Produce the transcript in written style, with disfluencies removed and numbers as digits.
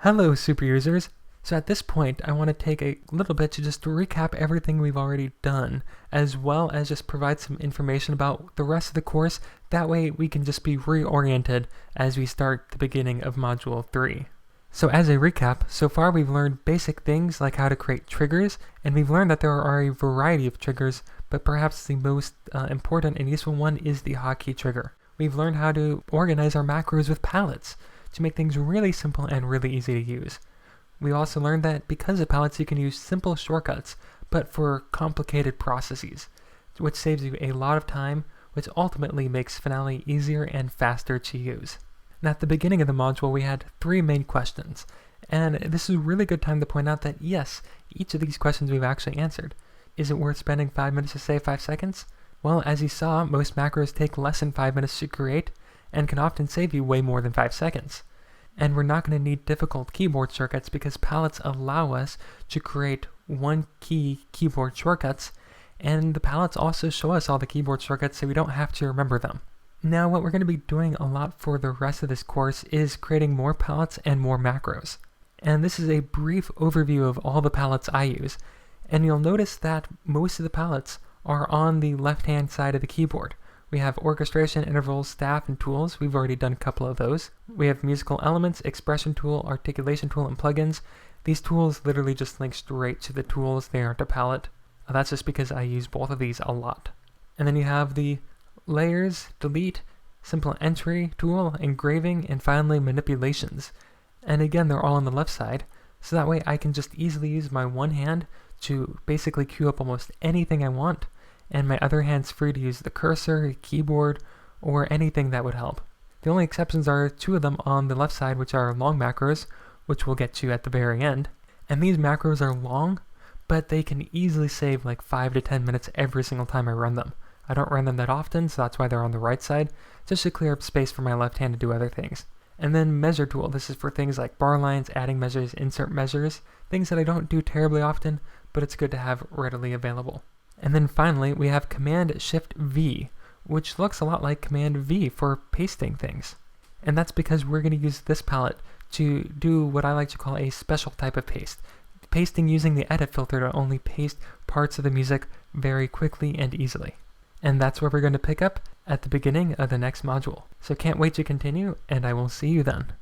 Hello, super users! So at this point, I want to take a little bit to just recap everything we've already done, as well as just provide some information about the rest of the course. That way we can just be reoriented as we start the beginning of Module 3. So as a recap, so far we've learned basic things like how to create triggers, and we've learned that there are a variety of triggers, but perhaps the most important and useful one is the hotkey trigger. We've learned how to organize our macros with palettes to make things really simple and really easy to use. We also learned that because of palettes you can use simple shortcuts, but for complicated processes, which saves you a lot of time, which ultimately makes Finale easier and faster to use. Now at the beginning of the module we had 3 main questions, and this is a really good time to point out that yes, each of these questions we've actually answered. Is it worth spending 5 minutes to save 5 seconds? Well, as you saw, most macros take less than 5 minutes to create, and can often save you way more than 5 seconds. And we're not going to need difficult keyboard shortcuts because palettes allow us to create one-key keyboard shortcuts, and the palettes also show us all the keyboard shortcuts so we don't have to remember them. Now what we're going to be doing a lot for the rest of this course is creating more palettes and more macros. And this is a brief overview of all the palettes I use, and you'll notice that most of the palettes are on the left-hand side of the keyboard. We have orchestration, intervals, staff, and tools. We've already done a couple of those. We have musical elements, expression tool, articulation tool, and plugins. These tools literally just link straight to the tools. They aren't a palette. That's just because I use both of these a lot. And then you have the layers, delete, simple entry tool, engraving, and finally manipulations. And again, they're all on the left side, so that way I can just easily use my one hand to basically queue up almost anything I want, and my other hand's free to use the cursor, keyboard, or anything that would help. The only exceptions are 2 of them on the left side, which are long macros, which we'll get to at the very end. And these macros are long, but they can easily save like 5 to 10 minutes every single time I run them. I don't run them that often, so that's why they're on the right side, just to clear up space for my left hand to do other things. And then measure tool, this is for things like bar lines, adding measures, insert measures, things that I don't do terribly often, but it's good to have readily available. And then finally, we have Command-Shift-V, which looks a lot like Command-V for pasting things. And that's because we're going to use this palette to do what I like to call a special type of paste. Pasting using the edit filter to only paste parts of the music very quickly and easily. And that's where we're going to pick up at the beginning of the next module. So can't wait to continue, and I will see you then.